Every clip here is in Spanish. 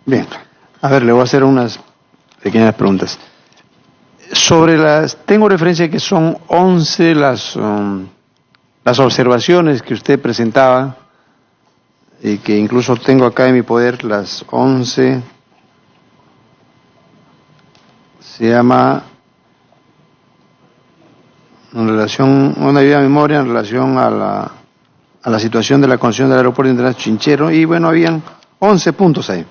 Bien, a ver, le voy a hacer unas pequeñas preguntas. Tengo referencia que son 11 las observaciones que usted presentaba y que incluso tengo acá en mi poder las 11. Se llama una ayuda a memoria en relación a la situación de la concesión del aeropuerto internacional Chinchero, y bueno, habían 11 puntos ahí,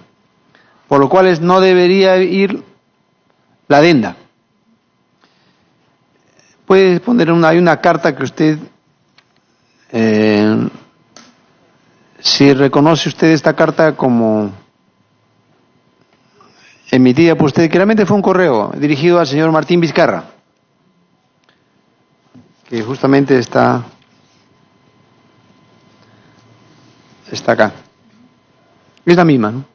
por lo cual no debería ir la adenda. Puede poner hay una carta que usted, si reconoce usted esta carta como emitida por usted, que realmente fue un correo dirigido al señor Martín Vizcarra, que justamente está acá. Es la misma, ¿no?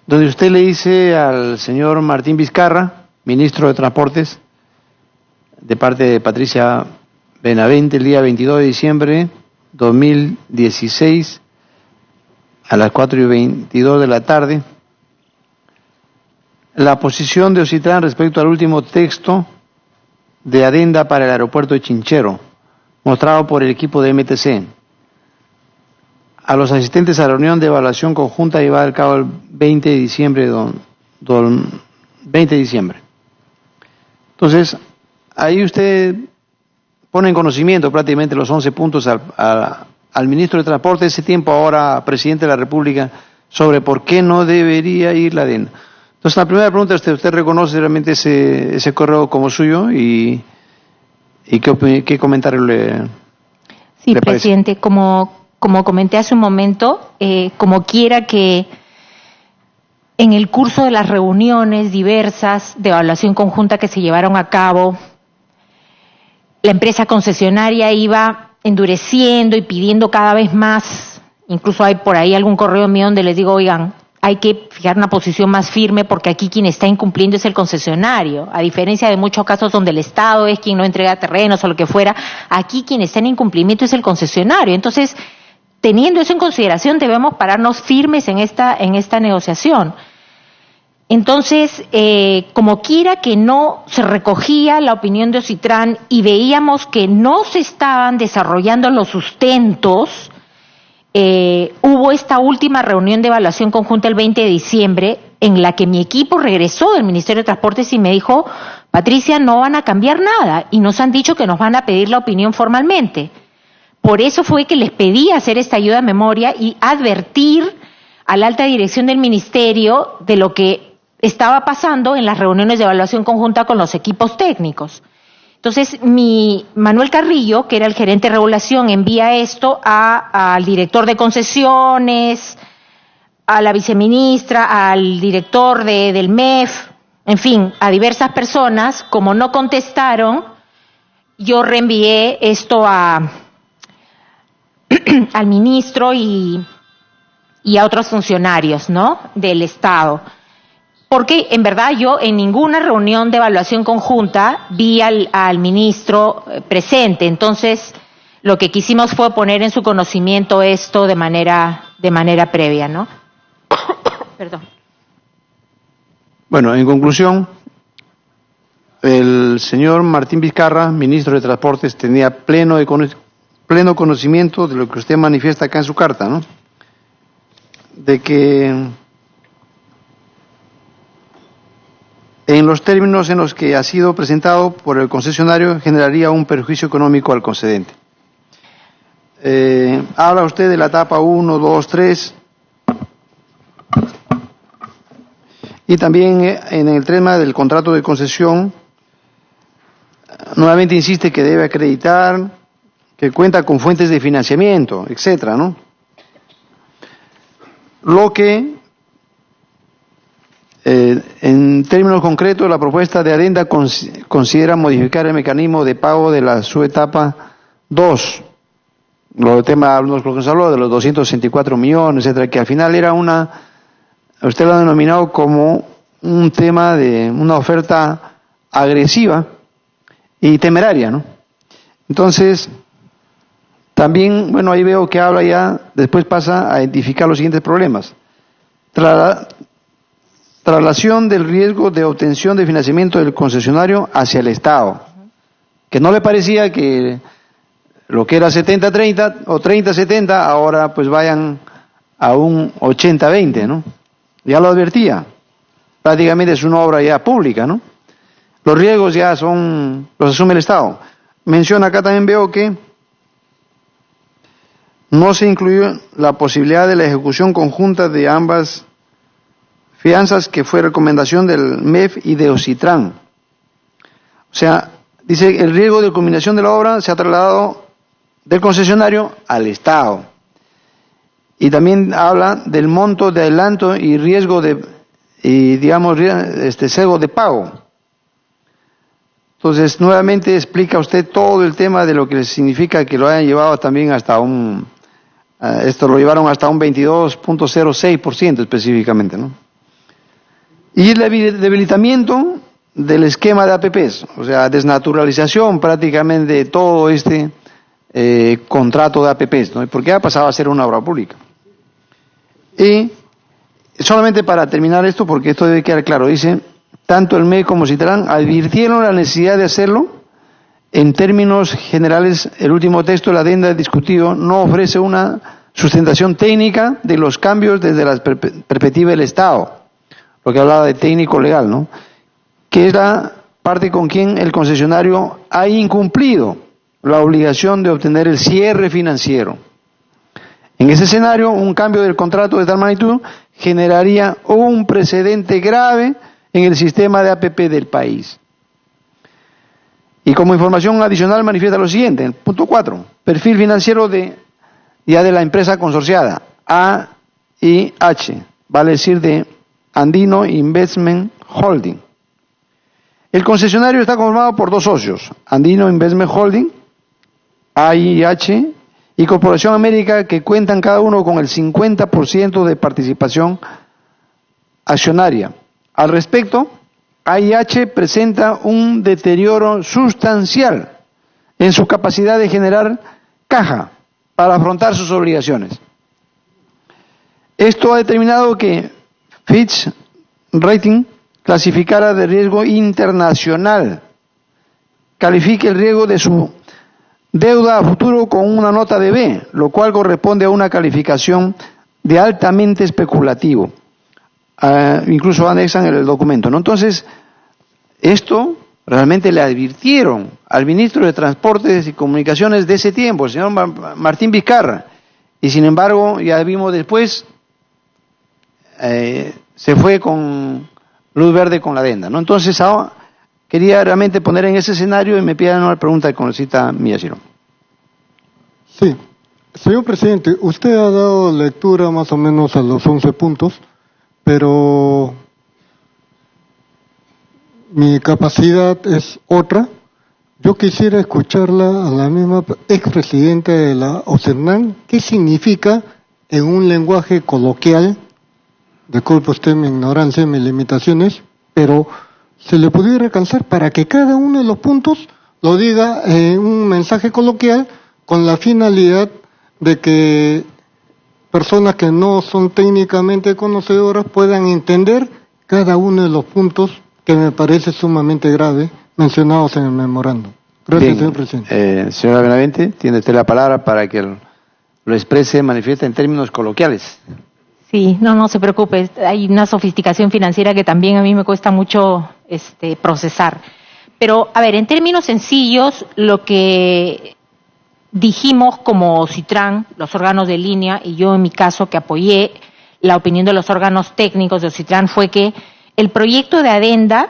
Donde usted le dice al señor Martín Vizcarra, ministro de Transportes, de parte de Patricia Benavente, el día 22 de diciembre 2016, a las 4:22 de la tarde, la posición de Ocitran respecto al último texto de adenda para el aeropuerto de Chinchero, mostrado por el equipo de MTC, a los asistentes a la reunión de evaluación conjunta llevada a cabo el 20 de diciembre. 20 de diciembre. Entonces, ahí usted pone en conocimiento prácticamente los 11 puntos al ministro de Transporte, ese tiempo ahora presidente de la República, sobre por qué no debería ir la adenda. Entonces, la primera pregunta es, ¿usted reconoce realmente ese correo como suyo y qué comentario le parece? Presidente, como comenté hace un momento, como quiera que en el curso de las reuniones diversas de evaluación conjunta que se llevaron a cabo, la empresa concesionaria iba endureciendo y pidiendo cada vez más. Incluso hay por ahí algún correo mío donde les digo, oigan, hay que fijar una posición más firme porque aquí quien está incumpliendo es el concesionario. A diferencia de muchos casos donde el Estado es quien no entrega terrenos o lo que fuera, aquí quien está en incumplimiento es el concesionario. Entonces, teniendo eso en consideración, debemos pararnos firmes en esta negociación. Entonces, como quiera que no se recogía la opinión de Ocitran y veíamos que no se estaban desarrollando los sustentos, hubo esta última reunión de evaluación conjunta el 20 de diciembre, en la que mi equipo regresó del Ministerio de Transportes y me dijo, Patricia, no van a cambiar nada, y nos han dicho que nos van a pedir la opinión formalmente. Por eso fue que les pedí hacer esta ayuda a memoria y advertir a la alta dirección del Ministerio de lo que estaba pasando en las reuniones de evaluación conjunta con los equipos técnicos. Entonces, Manuel Carrillo, que era el gerente de regulación, envía esto al director de concesiones, a la viceministra, al director del MEF, en fin, a diversas personas. Como no contestaron, yo reenvié esto al ministro y a otros funcionarios, ¿no?, del Estado. Porque en verdad yo en ninguna reunión de evaluación conjunta vi al ministro presente. Entonces, lo que quisimos fue poner en su conocimiento esto de manera previa, ¿no? Perdón. Bueno, en conclusión, el señor Martín Vizcarra, ministro de Transportes, tenía pleno conocimiento de lo que usted manifiesta acá en su carta, ¿no? De que en los términos en los que ha sido presentado por el concesionario generaría un perjuicio económico al concedente. Habla usted de la etapa 1, 2, 3 y también en el tema del contrato de concesión, nuevamente insiste que debe acreditar que cuenta con fuentes de financiamiento, etcétera, ¿no? Lo que en términos concretos, la propuesta de adenda considera modificar el mecanismo de pago de la subetapa 2. Lo que nos habló de los 264 millones, etcétera, que al final era usted lo ha denominado como un tema de una oferta agresiva y temeraria, ¿no? Entonces, también, bueno, ahí veo que habla ya, después pasa a identificar los siguientes problemas. traslación del riesgo de obtención de financiamiento del concesionario hacia el Estado. Que no le parecía que lo que era 70-30 o 30-70 ahora pues vayan a un 80-20, ¿no? Ya lo advertía. Prácticamente es una obra ya pública, ¿no? Los riesgos ya los asume el Estado. Menciona acá también veo que no se incluyó la posibilidad de la ejecución conjunta de ambas fianzas, que fue recomendación del MEF y de Ocitran. O sea, dice, el riesgo de culminación de la obra se ha trasladado del concesionario al Estado. Y también habla del monto de adelanto y riesgo sesgo de pago. Entonces, nuevamente explica usted todo el tema de lo que significa que lo hayan llevado también hasta esto lo llevaron hasta un 22.06% específicamente, ¿no? Y el debilitamiento del esquema de APPs, o sea, desnaturalización prácticamente de todo este contrato de APPs, ¿no? Porque ha pasado a ser una obra pública. Y solamente para terminar esto, porque esto debe quedar claro, dice, tanto el MEC como Citran advirtieron la necesidad de hacerlo. En términos generales, el último texto de la adenda discutido no ofrece una sustentación técnica de los cambios desde la perspectiva del Estado, lo que hablaba de técnico legal, ¿no? Que es la parte con quien el concesionario ha incumplido la obligación de obtener el cierre financiero. En ese escenario, un cambio del contrato de tal magnitud generaría un precedente grave en el sistema de APP del país. Y como información adicional manifiesta lo siguiente, en punto 4, perfil financiero de la empresa consorciada, AIH, vale decir de Andino Investment Holding. El concesionario está conformado por dos socios, Andino Investment Holding, AIH, y Corporación América, que cuentan cada uno con el 50% de participación accionaria. Al respecto, AIH presenta un deterioro sustancial en su capacidad de generar caja para afrontar sus obligaciones. Esto ha determinado que Fitch Rating clasificara de riesgo internacional, califique el riesgo de su deuda a futuro con una nota de B, lo cual corresponde a una calificación de altamente especulativo. Incluso anexan el documento, ¿no? Entonces, esto realmente le advirtieron al ministro de Transportes y Comunicaciones de ese tiempo, el señor Martín Vizcarra, y sin embargo, ya vimos después, se fue con luz verde con la adenda, ¿no? Entonces, ahora quería realmente poner en ese escenario y me piden una pregunta de congresista Miyashiro. Sí, señor presidente, usted ha dado lectura más o menos a los 11 puntos, pero mi capacidad es otra. Yo quisiera escucharla a la misma expresidenta de la OCERNAN, qué significa en un lenguaje coloquial, disculpe usted mi ignorancia, mis limitaciones, pero se le pudiera alcanzar para que cada uno de los puntos lo diga en un mensaje coloquial con la finalidad de que personas que no son técnicamente conocedoras puedan entender cada uno de los puntos que me parece sumamente grave mencionados en el memorándum. Gracias, bien, señor presidente. Señora Benavente, tiene usted la palabra para que lo exprese, manifieste en términos coloquiales. Sí, no se preocupe, hay una sofisticación financiera que también a mí me cuesta mucho procesar. Pero, a ver, en términos sencillos, lo que dijimos como Citran, los órganos de línea, y yo en mi caso que apoyé la opinión de los órganos técnicos de Citran, fue que el proyecto de adenda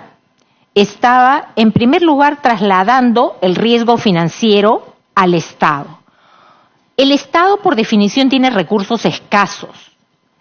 estaba, en primer lugar, trasladando el riesgo financiero al Estado. El Estado, por definición, tiene recursos escasos.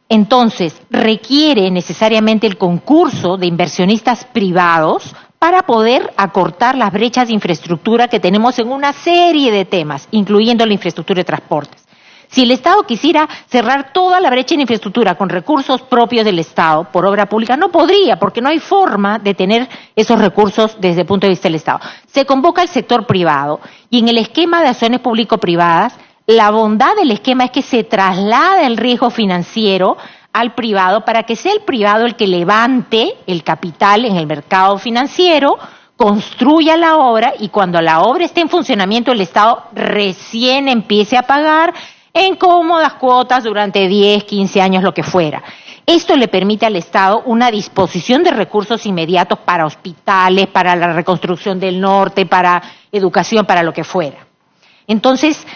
Entonces, requiere necesariamente el concurso de inversionistas privados para poder acortar las brechas de infraestructura que tenemos en una serie de temas, incluyendo la infraestructura de transportes. Si el Estado quisiera cerrar toda la brecha en infraestructura con recursos propios del Estado por obra pública, no podría, porque no hay forma de tener esos recursos desde el punto de vista del Estado. Se convoca al sector privado y en el esquema de acciones público-privadas, la bondad del esquema es que se traslada el riesgo financiero al privado para que sea el privado el que levante el capital en el mercado financiero, construya la obra y cuando la obra esté en funcionamiento el Estado recién empiece a pagar en cómodas cuotas durante 10, 15 años, lo que fuera. Esto le permite al Estado una disposición de recursos inmediatos para hospitales, para la reconstrucción del norte, para educación, para lo que fuera. Entonces,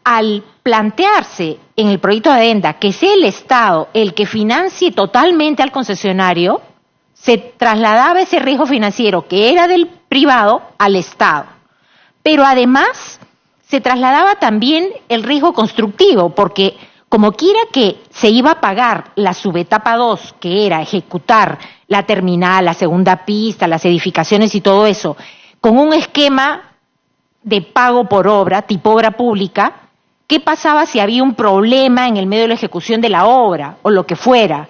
al plantearse en el proyecto de adenda que sea el Estado el que financie totalmente al concesionario, se trasladaba ese riesgo financiero que era del privado al Estado. Pero además se trasladaba también el riesgo constructivo, porque como quiera que se iba a pagar la subetapa 2, que era ejecutar la terminal, la segunda pista, las edificaciones y todo eso, con un esquema de pago por obra, tipo obra pública, ¿qué pasaba si había un problema en el medio de la ejecución de la obra o lo que fuera?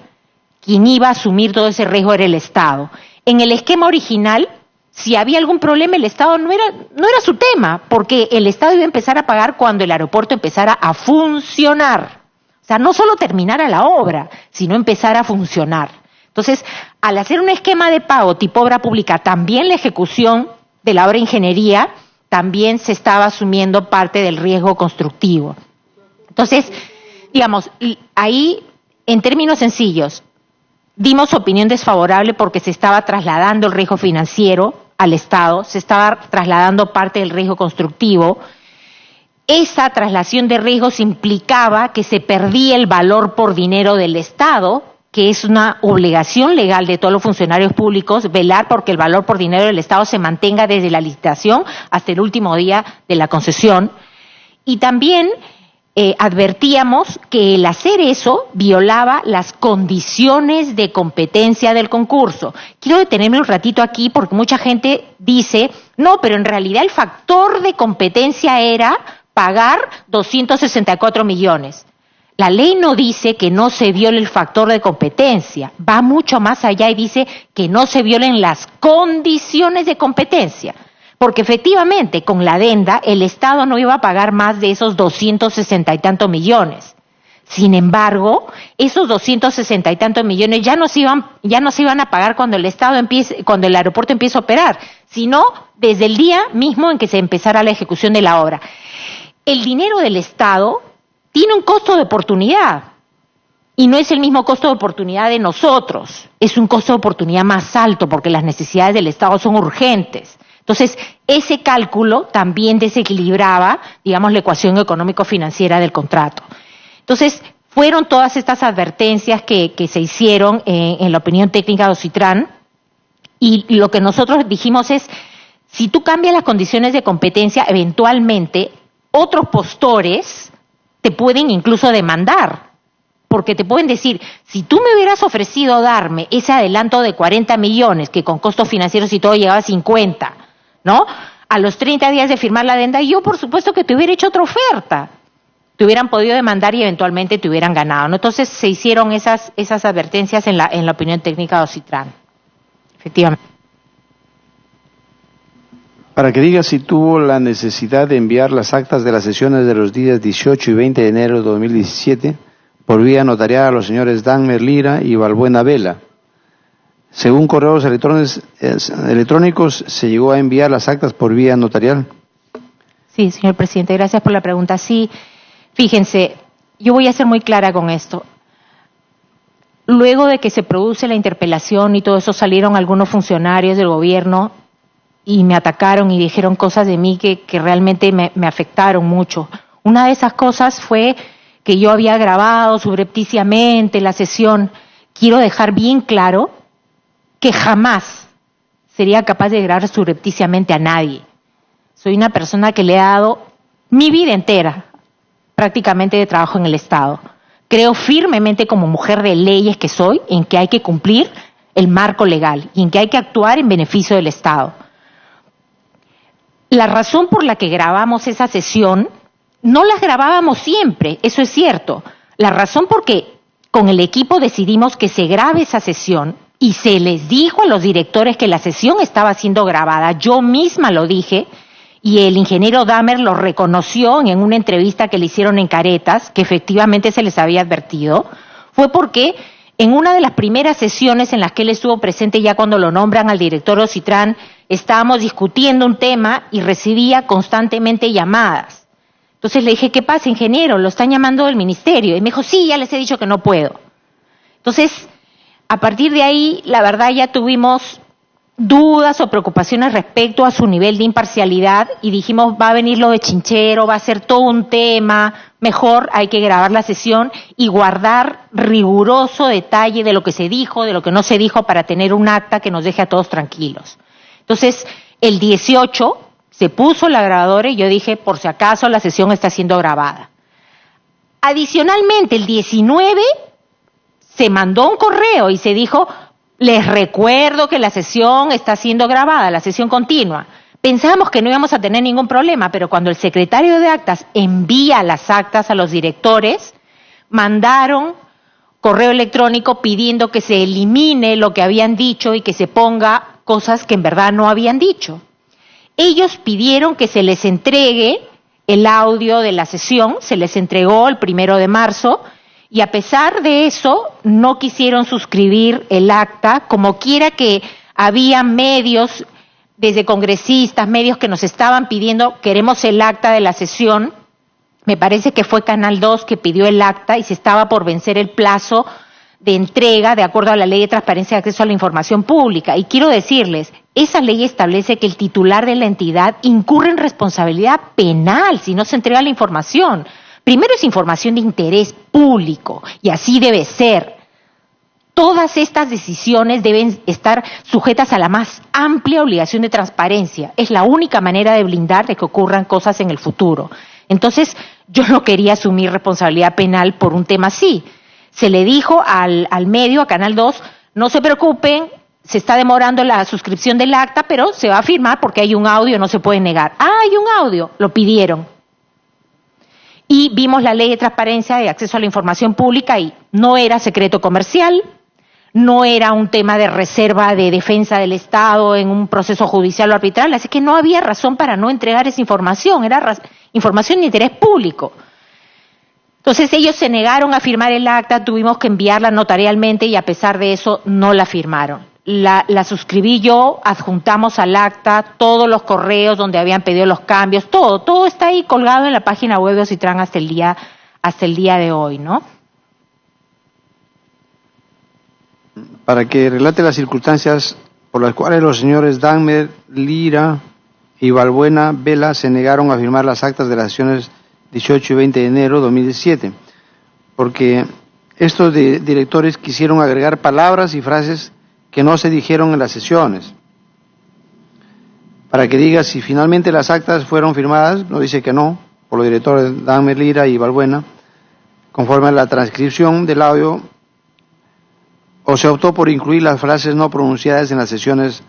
Quien iba a asumir todo ese riesgo era el Estado. En el esquema original, si había algún problema, el Estado no era su tema, porque el Estado iba a empezar a pagar cuando el aeropuerto empezara a funcionar. O sea, no solo terminara la obra, sino empezar a funcionar. Entonces, al hacer un esquema de pago tipo obra pública, también la ejecución de la obra de ingeniería, también se estaba asumiendo parte del riesgo constructivo. Entonces, digamos, ahí, en términos sencillos, dimos opinión desfavorable porque se estaba trasladando el riesgo financiero al Estado, se estaba trasladando parte del riesgo constructivo. Esa traslación de riesgos implicaba que se perdía el valor por dinero del Estado, que es una obligación legal de todos los funcionarios públicos, velar porque el valor por dinero del Estado se mantenga desde la licitación hasta el último día de la concesión. Y también advertíamos que el hacer eso violaba las condiciones de competencia del concurso. Quiero detenerme un ratito aquí porque mucha gente dice, no, pero en realidad el factor de competencia era pagar 264 millones. La ley no dice que no se viole el factor de competencia, va mucho más allá y dice que no se violen las condiciones de competencia. Porque efectivamente, con la adenda, el Estado no iba a pagar más de esos 260 y tantos millones. Sin embargo, esos 260 y tantos millones ya no se iban a pagar cuando cuando el aeropuerto empiece a operar, sino desde el día mismo en que se empezara la ejecución de la obra. El dinero del Estado tiene un costo de oportunidad y no es el mismo costo de oportunidad de nosotros, es un costo de oportunidad más alto porque las necesidades del Estado son urgentes. Entonces, ese cálculo también desequilibraba, digamos, la ecuación económico-financiera del contrato. Entonces, fueron todas estas advertencias que se hicieron en la opinión técnica de OCITRAN, y lo que nosotros dijimos es, si tú cambias las condiciones de competencia, eventualmente otros postores te pueden incluso demandar, porque te pueden decir, si tú me hubieras ofrecido darme ese adelanto de 40 millones, que con costos financieros y todo llegaba a 50, ¿no? A los 30 días de firmar la adenda, yo por supuesto que te hubiera hecho otra oferta. Te hubieran podido demandar y eventualmente te hubieran ganado, ¿no? Entonces se hicieron esas advertencias en la opinión técnica de OCITRAN. Efectivamente. Para que diga si tuvo la necesidad de enviar las actas de las sesiones de los días 18 y 20 de enero de 2017 por vía notarial a los señores Dahmer Lira y Balbuena Vela. Según correos electrónicos, ¿se llegó a enviar las actas por vía notarial? Sí, señor presidente, gracias por la pregunta. Sí, fíjense, yo voy a ser muy clara con esto. Luego de que se produce la interpelación y todo eso, salieron algunos funcionarios del gobierno y me atacaron y dijeron cosas de mí que realmente me afectaron mucho. Una de esas cosas fue que yo había grabado subrepticiamente la sesión. Quiero dejar bien claro que jamás sería capaz de grabar subrepticiamente a nadie. Soy una persona que le ha dado mi vida entera, prácticamente, de trabajo en el Estado. Creo firmemente, como mujer de leyes que soy, en que hay que cumplir el marco legal y en que hay que actuar en beneficio del Estado. La razón por la que grabamos esa sesión, no las grabábamos siempre, eso es cierto. La razón por que con el equipo decidimos que se grabe esa sesión y se les dijo a los directores que la sesión estaba siendo grabada, yo misma lo dije, y el ingeniero Dahmer lo reconoció en una entrevista que le hicieron en Caretas, que efectivamente se les había advertido, fue porque en una de las primeras sesiones en las que él estuvo presente, ya cuando lo nombran al director Ocitrán, estábamos discutiendo un tema y recibía constantemente llamadas. Entonces le dije, ¿qué pasa, ingeniero? Lo están llamando del ministerio. Y me dijo, sí, ya les he dicho que no puedo. Entonces, a partir de ahí, la verdad ya tuvimos dudas o preocupaciones respecto a su nivel de imparcialidad y dijimos, va a venir lo de Chinchero, va a ser todo un tema, mejor hay que grabar la sesión y guardar riguroso detalle de lo que se dijo, de lo que no se dijo, para tener un acta que nos deje a todos tranquilos. Entonces, el 18 se puso la grabadora y yo dije, por si acaso la sesión está siendo grabada. Adicionalmente, el 19 se mandó un correo y se dijo, les recuerdo que la sesión está siendo grabada, la sesión continua. Pensábamos que no íbamos a tener ningún problema, pero cuando el secretario de actas envía las actas a los directores, mandaron correo electrónico pidiendo que se elimine lo que habían dicho y que se ponga cosas que en verdad no habían dicho. Ellos pidieron que se les entregue el audio de la sesión, se les entregó el 1 de marzo, y a pesar de eso no quisieron suscribir el acta, como quiera que había medios, desde congresistas, medios que nos estaban pidiendo, queremos el acta de la sesión. Me parece que fue Canal 2 que pidió el acta y se estaba por vencer el plazo de entrega de acuerdo a la Ley de Transparencia de Acceso a la Información Pública. Y quiero decirles, esa ley establece que el titular de la entidad incurre en responsabilidad penal si no se entrega la información. Primero, es información de interés público y así debe ser. Todas estas decisiones deben estar sujetas a la más amplia obligación de transparencia. Es la única manera de blindar de que ocurran cosas en el futuro. Entonces, yo no quería asumir responsabilidad penal por un tema así. Se le dijo al medio, a Canal 2, no se preocupen, se está demorando la suscripción del acta, pero se va a firmar porque hay un audio, no se puede negar. Ah, hay un audio, lo pidieron. Y vimos la Ley de Transparencia de Acceso a la Información Pública y no era secreto comercial, no era un tema de reserva de defensa del Estado en un proceso judicial o arbitral, así que no había razón para no entregar esa información, era información de interés público. Entonces ellos se negaron a firmar el acta, tuvimos que enviarla notarialmente y a pesar de eso no la firmaron. La suscribí yo, adjuntamos al acta todos los correos donde habían pedido los cambios, todo está ahí colgado en la página web de Ocitrán hasta el día de hoy, ¿no? Para que relate las circunstancias por las cuales los señores Dahmer, Lira y Balbuena Vela se negaron a firmar las actas de las sesiones 18 y 20 de enero de 2017, porque estos directores quisieron agregar palabras y frases que no se dijeron en las sesiones. Para que diga si finalmente las actas fueron firmadas, nos dice que no, por los directores Dahmer, Lira y Balbuena, conforme a la transcripción del audio, o se optó por incluir las frases no pronunciadas en las sesiones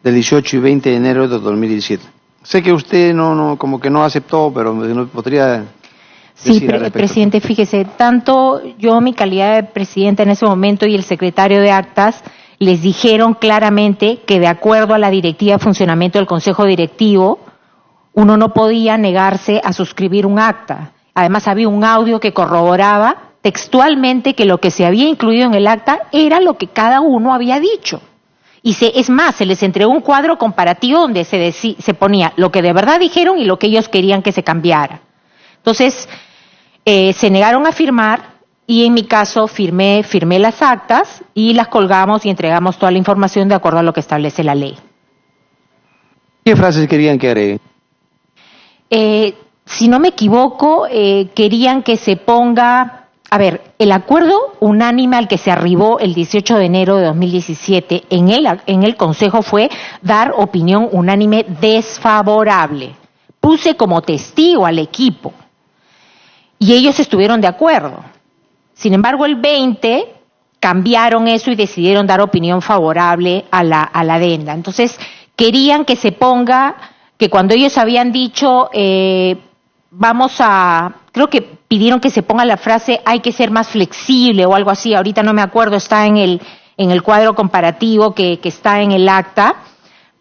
del 18 y 20 de enero de 2017. Sé que usted como que no aceptó, pero nos podría decir. Sí, presidente, fíjese, tanto yo, mi calidad de presidenta en ese momento, y el secretario de actas, les dijeron claramente que de acuerdo a la directiva de funcionamiento del Consejo Directivo, uno no podía negarse a suscribir un acta. Además, había un audio que corroboraba textualmente que lo que se había incluido en el acta era lo que cada uno había dicho. Y es más, se les entregó un cuadro comparativo donde se ponía lo que de verdad dijeron y lo que ellos querían que se cambiara. Entonces, se negaron a firmar y en mi caso firmé las actas y las colgamos y entregamos toda la información de acuerdo a lo que establece la ley. ¿Qué frases querían que agregue? Si no me equivoco, querían que se ponga... A ver, el acuerdo unánime al que se arribó el 18 de enero de 2017 en el Consejo fue dar opinión unánime desfavorable. Puse como testigo al equipo y ellos estuvieron de acuerdo. Sin embargo, el 20 cambiaron eso y decidieron dar opinión favorable a la adenda. Entonces, querían que se ponga, que cuando ellos habían dicho, creo que pidieron que se ponga la frase hay que ser más flexible o algo así, ahorita no me acuerdo, está en el cuadro comparativo que está en el acta,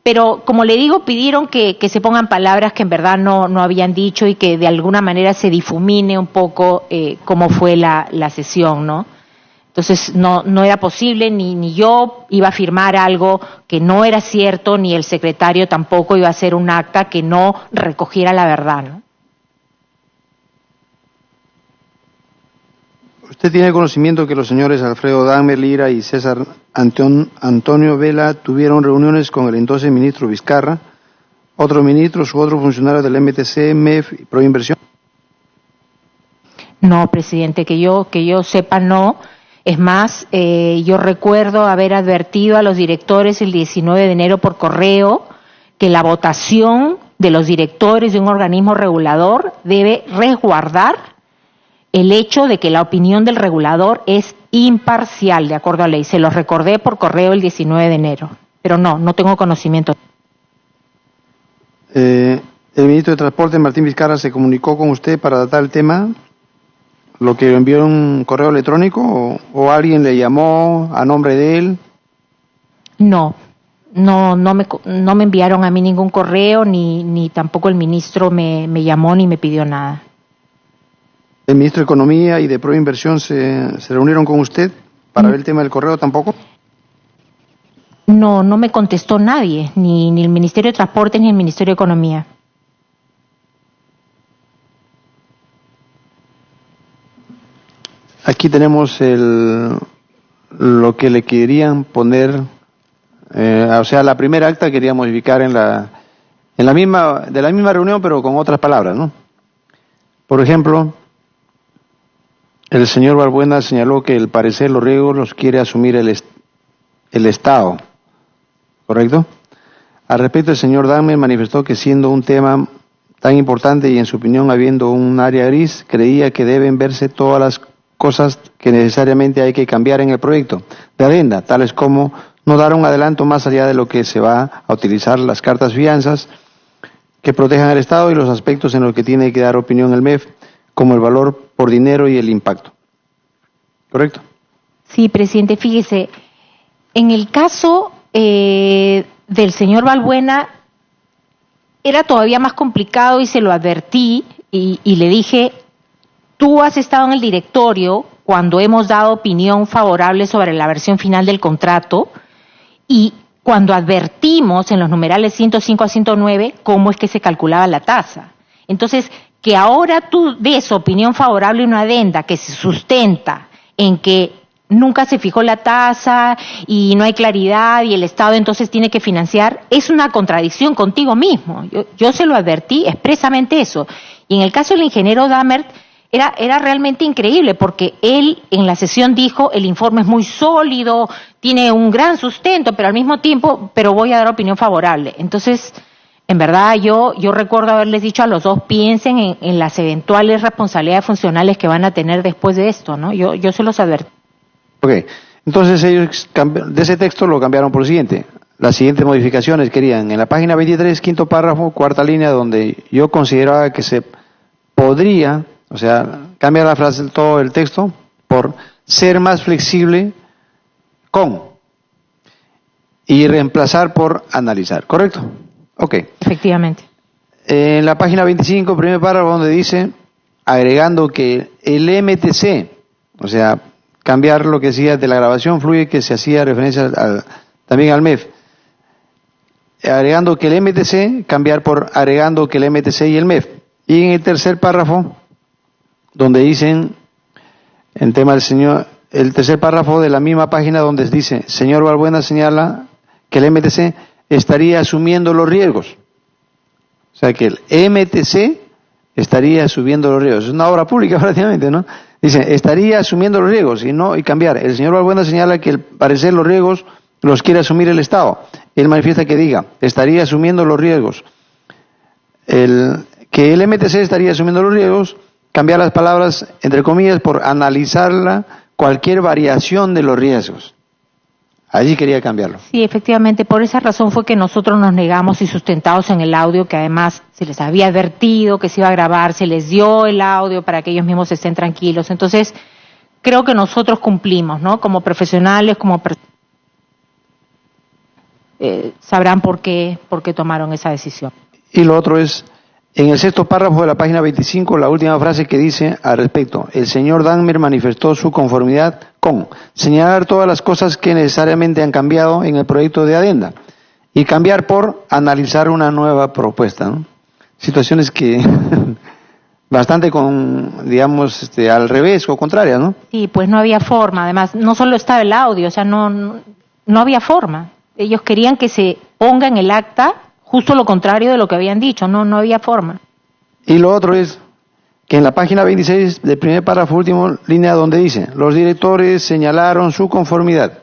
pero como le digo, pidieron que se pongan palabras que en verdad no habían dicho y que de alguna manera se difumine un poco cómo fue la sesión, ¿no? Entonces no era posible, ni yo iba a firmar algo que no era cierto, ni el secretario tampoco iba a hacer un acta que no recogiera la verdad, ¿no? ¿Usted tiene conocimiento que los señores Alfredo Dahmer Lira y César Antonio Vela tuvieron reuniones con el entonces ministro Vizcarra, otros ministros u otros funcionarios del MTC, MEF y Proinversión? No, presidente, que yo sepa no. Es más, yo recuerdo haber advertido a los directores el 19 de enero por correo que la votación de los directores de un organismo regulador debe resguardar el hecho de que la opinión del regulador es imparcial, de acuerdo a ley. Se los recordé por correo el 19 de enero, pero no tengo conocimiento. El ministro de Transporte, Martín Vizcarra, se comunicó con usted para tratar el tema, lo que envió en un correo electrónico, o alguien le llamó a nombre de él. No me enviaron a mí ningún correo, ni tampoco el ministro me llamó ni me pidió nada. ¿El ministro de Economía y de Proinversión se reunieron con usted para ver el tema del correo tampoco? No me contestó nadie, ni el Ministerio de Transporte ni el Ministerio de Economía. Aquí tenemos lo que le querían poner, o sea, la primera acta quería modificar de la misma reunión, pero con otras palabras, ¿no? Por ejemplo, el señor Balbuena señaló que al parecer los riesgos los quiere asumir el Estado, ¿correcto? Al respecto, el señor Dahmer manifestó que siendo un tema tan importante y en su opinión habiendo un área gris, creía que deben verse todas las cosas que necesariamente hay que cambiar en el proyecto de adenda, tales como no dar un adelanto más allá de lo que se va a utilizar las cartas fianzas que protejan al Estado y los aspectos en los que tiene que dar opinión el MEF, como el valor por dinero y el impacto. ¿Correcto? Sí, presidente, fíjese, en el caso del señor Balbuena era todavía más complicado y se lo advertí y le dije, tú has estado en el directorio cuando hemos dado opinión favorable sobre la versión final del contrato y cuando advertimos en los numerales 105 a 109 cómo es que se calculaba la tasa. Entonces, que ahora tú des opinión favorable a una adenda que se sustenta en que nunca se fijó la tasa y no hay claridad y el Estado entonces tiene que financiar, es una contradicción contigo mismo. Yo se lo advertí expresamente eso. Y en el caso del ingeniero Dahmer, era realmente increíble porque él en la sesión dijo, el informe es muy sólido, tiene un gran sustento, pero al mismo tiempo, pero voy a dar opinión favorable. Entonces, en verdad, yo recuerdo haberles dicho a los dos, piensen en las eventuales responsabilidades funcionales que van a tener después de esto, ¿no? Yo se los advertí. Ok, entonces ellos de ese texto lo cambiaron por el siguiente. Las siguientes modificaciones querían, en la página 23, quinto párrafo, cuarta línea, donde yo consideraba que se podría, o sea, cambiar la frase, todo el texto, por ser más flexible con, y reemplazar por analizar, ¿correcto? Ok. Efectivamente. En la página 25, primer párrafo, donde dice, agregando que el MTC, o sea, cambiar lo que decía de la grabación fluye, que se hacía referencia también al MEF. Agregando que el MTC, cambiar por agregando que el MTC y el MEF. Y en el tercer párrafo, donde dicen, en tema del señor, el tercer párrafo de la misma página donde dice, señor Balbuena señala que el MTC estaría asumiendo los riesgos. O sea que el MTC estaría asumiendo los riesgos. Es una obra pública prácticamente, ¿no? Dice, estaría asumiendo los riesgos y cambiar. El señor Balbuena señala que al parecer los riesgos los quiere asumir el Estado. Él manifiesta que diga, estaría asumiendo los riesgos. Que el MTC estaría asumiendo los riesgos, cambiar las palabras, entre comillas, por analizarla cualquier variación de los riesgos. Allí quería cambiarlo. Sí, efectivamente, por esa razón fue que nosotros nos negamos y sustentados en el audio, que además se les había advertido que se iba a grabar, se les dio el audio para que ellos mismos estén tranquilos. Entonces, creo que nosotros cumplimos, ¿no? Como profesionales, sabrán por qué tomaron esa decisión. Y lo otro es, En el sexto párrafo de la página 25, la última frase que dice al respecto, el señor Dahmer manifestó su conformidad con señalar todas las cosas que necesariamente han cambiado en el proyecto de adenda y cambiar por analizar una nueva propuesta, ¿no? Situaciones que bastante digamos, al revés o contrarias, ¿no? Sí, pues no había forma. Además, no solo estaba el audio, o sea, no había forma. Ellos querían que se ponga en el acta justo lo contrario de lo que habían dicho, no había forma. Y lo otro es que en la página 26 del primer párrafo último, línea donde dice, los directores señalaron su conformidad.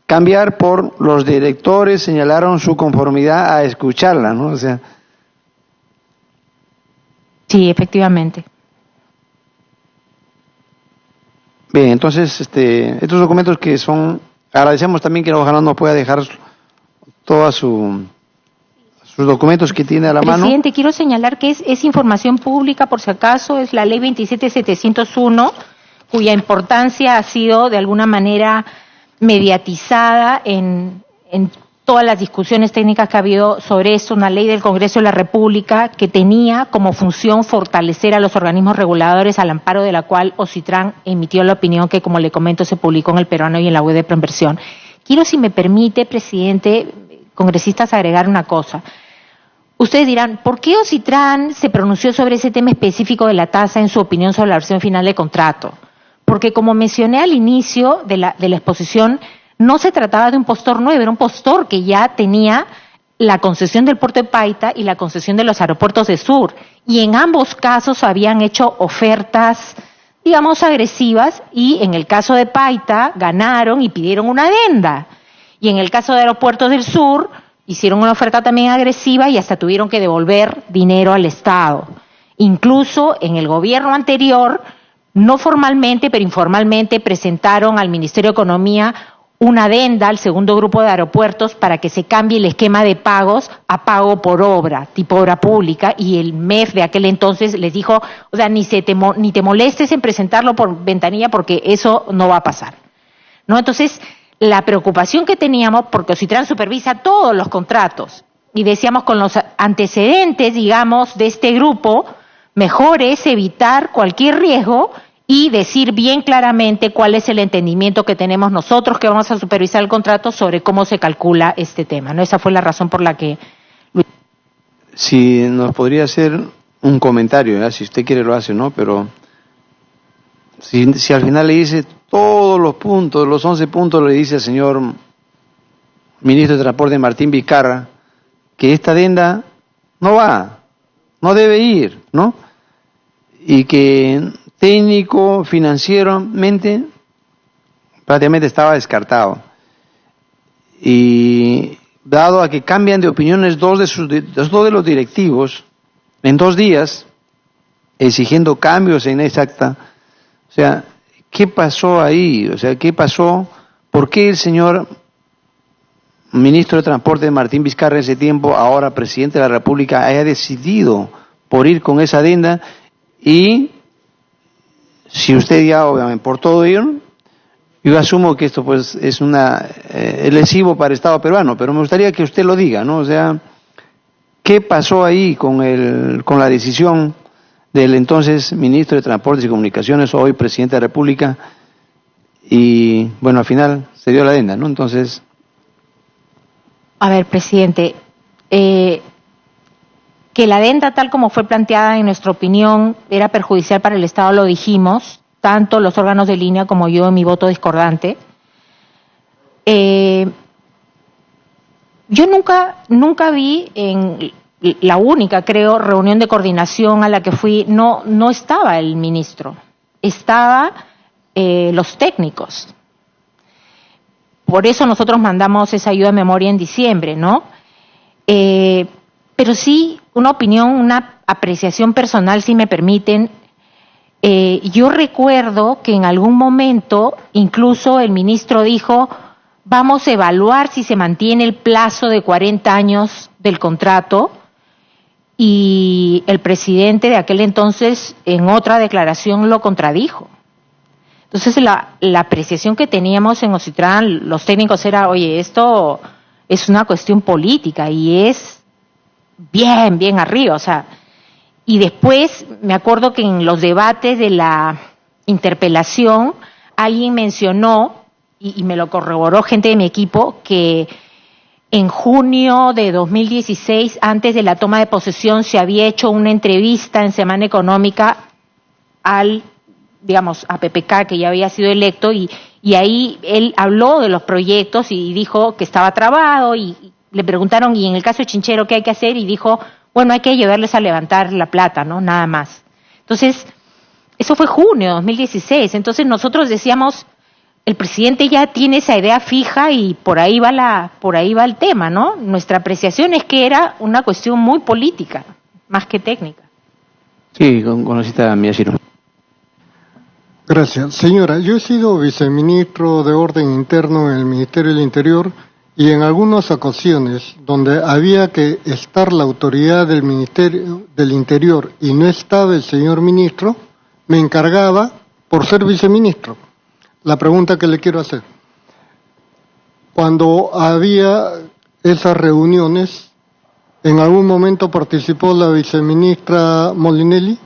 Cambiar por los directores señalaron su conformidad a escucharla, ¿no? O sea. Sí, efectivamente. Bien, entonces, estos documentos que son, agradecemos también que ojalá nos pueda dejar todos sus documentos que tiene a la mano. Presidente, quiero señalar que es información pública, por si acaso, es la ley 27701, cuya importancia ha sido de alguna manera mediatizada en todas las discusiones técnicas que ha habido sobre esto, una ley del Congreso de la República que tenía como función fortalecer a los organismos reguladores, al amparo de la cual Ocitran emitió la opinión que, como le comento, se publicó en El Peruano y en la web de Proinversión. Quiero, si me permite, presidente, congresistas, agregar una cosa. Ustedes dirán, ¿por qué Ocitran se pronunció sobre ese tema específico de la tasa en su opinión sobre la versión final del contrato? Porque, como mencioné al inicio de la exposición, no se trataba de un postor nuevo, era un postor que ya tenía la concesión del puerto de Paita y la concesión de los aeropuertos de Sur. Y en ambos casos habían hecho ofertas, digamos, agresivas, y en el caso de Paita ganaron y pidieron una adenda. Y en el caso de Aeropuertos del Sur hicieron una oferta también agresiva y hasta tuvieron que devolver dinero al Estado. Incluso en el gobierno anterior, no formalmente, pero informalmente, presentaron al Ministerio de Economía una adenda al segundo grupo de aeropuertos para que se cambie el esquema de pagos a pago por obra, tipo obra pública, y el MEF de aquel entonces les dijo, o sea, ni te molestes en presentarlo por ventanilla porque eso no va a pasar, ¿no? Entonces, la preocupación que teníamos, porque Ocitran supervisa todos los contratos, y decíamos con los antecedentes, digamos, de este grupo, mejor es evitar cualquier riesgo y decir bien claramente cuál es el entendimiento que tenemos nosotros que vamos a supervisar el contrato sobre cómo se calcula este tema, ¿no? Esa fue la razón por la que... Si nos podría hacer un comentario, ¿ya? Si usted quiere lo hace, ¿no? Pero si al final le dice todos los puntos, los 11 puntos, le dice al señor ministro de Transporte Martín Vizcarra que esta adenda no va, no debe ir, ¿no? Y que técnico, financieramente, prácticamente estaba descartado. Y dado a que cambian de opiniones dos de los directivos en 2 días, exigiendo cambios en esa acta, o sea, ¿qué pasó ahí? O sea, ¿qué pasó? ¿Por qué el señor ministro de Transporte Martín Vizcarra en ese tiempo, ahora presidente de la República, haya decidido por ir con esa adenda? Y si usted ya, obviamente, por todo ello, yo asumo que esto pues es lesivo para el Estado peruano, pero me gustaría que usted lo diga, ¿no? O sea, ¿qué pasó ahí con la decisión del entonces ministro de Transportes y Comunicaciones, hoy presidente de la República? Y bueno, al final se dio la adenda, ¿no? Entonces... A ver, presidente, que la adenda tal como fue planteada en nuestra opinión era perjudicial para el Estado, lo dijimos, tanto los órganos de línea como yo en mi voto discordante. Yo nunca vi en la única, creo, reunión de coordinación a la que fui, no estaba el ministro, estaba los técnicos. Por eso nosotros mandamos esa ayuda de memoria en diciembre, ¿no? Pero sí, una opinión, una apreciación personal, si me permiten. Yo recuerdo que en algún momento incluso el ministro dijo, vamos a evaluar si se mantiene el plazo de 40 años del contrato, y el presidente de aquel entonces en otra declaración lo contradijo. Entonces la apreciación que teníamos en Ocitran, los técnicos, era, oye, esto es una cuestión política y es bien arriba, o sea, y después me acuerdo que en los debates de la interpelación alguien mencionó, y me lo corroboró gente de mi equipo, que en junio de 2016, antes de la toma de posesión, se había hecho una entrevista en Semana Económica a PPK, que ya había sido electo, y ahí él habló de los proyectos y dijo que estaba trabado, y le preguntaron, y en el caso de Chinchero, ¿qué hay que hacer? Y dijo, bueno, hay que ayudarles a levantar la plata, ¿no? Nada más. Entonces, eso fue junio de 2016. Entonces nosotros decíamos, el presidente ya tiene esa idea fija y por ahí va el tema, ¿no? Nuestra apreciación es que era una cuestión muy política, más que técnica. Sí, con la cita Miyashiro. Gracias. Señora, yo he sido viceministro de Orden Interno en el Ministerio del Interior y en algunas ocasiones donde había que estar la autoridad del Ministerio del Interior y no estaba el señor ministro, me encargaba por ser viceministro. La pregunta que le quiero hacer, cuando había esas reuniones, ¿en algún momento participó la viceministra Molinelli?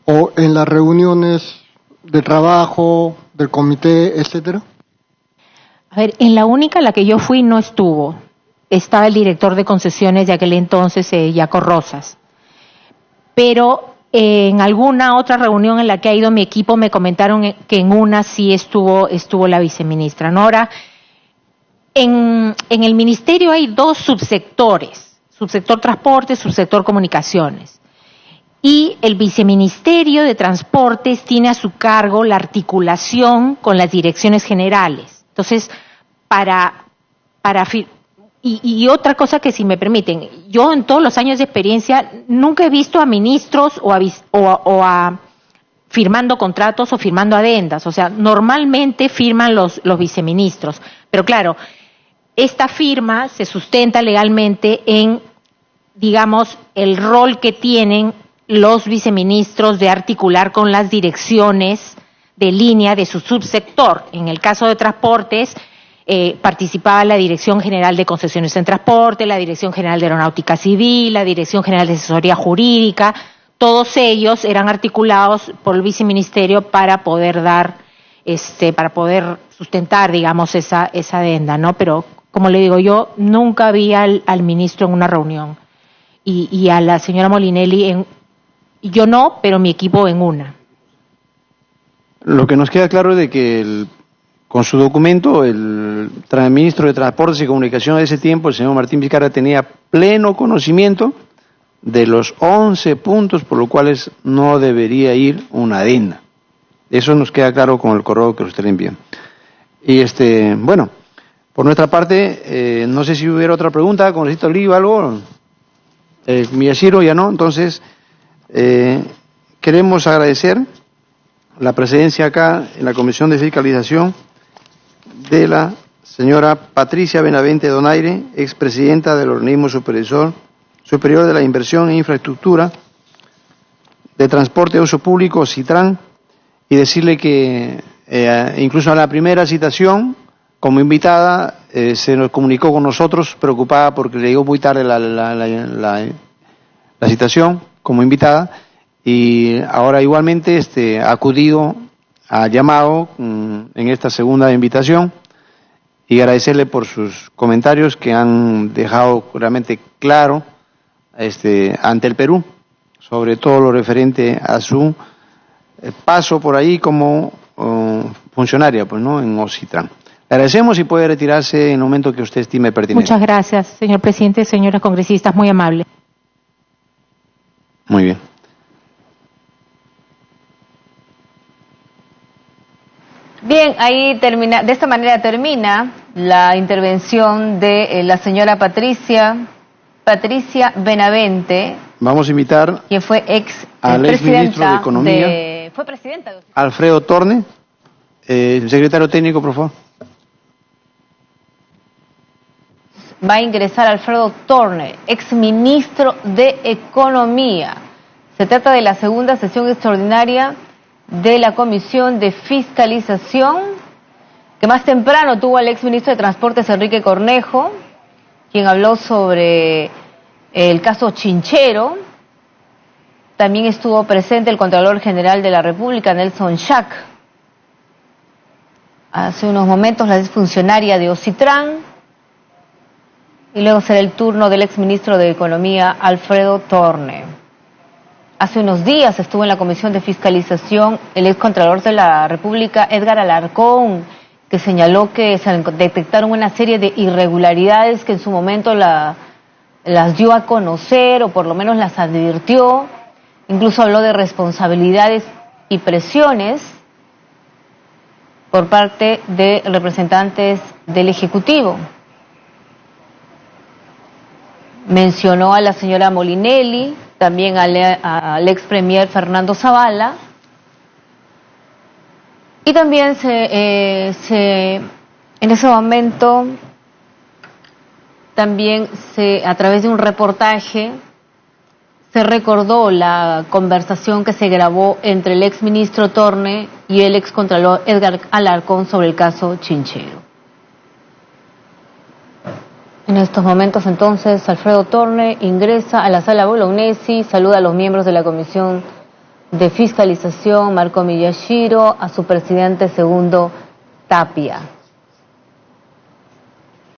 ¿O en las reuniones de trabajo, del comité, etcétera? A ver, en la única a la que yo fui no estuvo. Estaba el director de concesiones de aquel entonces, Jaco Rosas. Pero en alguna otra reunión en la que ha ido mi equipo me comentaron que en una sí estuvo la viceministra, ¿no? Ahora, en el ministerio hay dos subsectores, subsector transporte, subsector comunicaciones. Y el viceministerio de transportes tiene a su cargo la articulación con las direcciones generales. Entonces, y otra cosa que, si me permiten, yo en todos los años de experiencia nunca he visto a ministros o firmando contratos o firmando adendas. O sea, normalmente firman los viceministros. Pero claro, esta firma se sustenta legalmente en, digamos, el rol que tienen los viceministros de articular con las direcciones de línea de su subsector. En el caso de transportes, participaba la Dirección General de Concesiones en Transporte, la Dirección General de Aeronáutica Civil, la Dirección General de Asesoría Jurídica. Todos ellos eran articulados por el viceministerio para poder para poder sustentar, digamos, esa adenda, ¿no? Pero, como le digo, yo nunca vi al ministro en una reunión y a la señora Molinelli yo no, pero mi equipo en una. Lo que nos queda claro es de que con su documento, el ministro de Transportes y Comunicaciones de ese tiempo, el señor Martín Vizcarra, tenía pleno conocimiento de los 11 puntos por los cuales no debería ir una adenda. Eso nos queda claro con el correo que usted le envió. Y bueno, por nuestra parte, no sé si hubiera otra pregunta, congresista Oliva, algo. Miyashiro ya no, entonces queremos agradecer la presencia acá en la Comisión de Fiscalización de la señora Patricia Benavente Donaire, expresidenta del Organismo Superior de la Inversión en Infraestructura de Transporte de Uso Público, CITRAN, y decirle que incluso en la primera citación, como invitada, se nos comunicó con nosotros, preocupada porque le llegó muy tarde la citación como invitada, y ahora igualmente ha acudido a llamado en esta segunda invitación, y agradecerle por sus comentarios que han dejado realmente claro ante el Perú, sobre todo lo referente a su paso por ahí como funcionaria, pues, ¿no?, en OCITRAN. Le agradecemos y puede retirarse en el momento que usted estime pertinente. Muchas gracias, señor presidente, señoras congresistas, muy amable. Muy bien. Bien, ahí termina, de esta manera termina la intervención de la señora Patricia Benavente. Vamos a invitar quien fue al exministro de Economía, fue presidenta de... Alfredo Torne, secretario técnico, por favor. Va a ingresar Alfredo Torne, exministro de Economía. Se trata de la segunda sesión extraordinaria de la Comisión de Fiscalización, que más temprano tuvo al exministro de Transportes, Enrique Cornejo, quien habló sobre el caso Chinchero. También estuvo presente el Contralor General de la República, Nelson Schack. Hace unos momentos la exfuncionaria de Ocitran. Y luego será el turno del exministro de Economía, Alfredo Torne. Hace unos días estuvo en la Comisión de Fiscalización el excontralor de la República, Edgar Alarcón, que señaló que se detectaron una serie de irregularidades que en su momento las dio a conocer, o por lo menos las advirtió. Incluso habló de responsabilidades y presiones por parte de representantes del Ejecutivo. Mencionó a la señora Molinelli, también al ex premier Fernando Zavala, y también en ese momento, también a través de un reportaje, se recordó la conversación que se grabó entre el ex ministro Torne y el ex contralor Edgar Alarcón sobre el caso Chinchero. En estos momentos, entonces, Alfredo Torne ingresa a la sala Bolognesi, saluda a los miembros de la Comisión de Fiscalización, Marco Miyashiro, a su presidente segundo Tapia.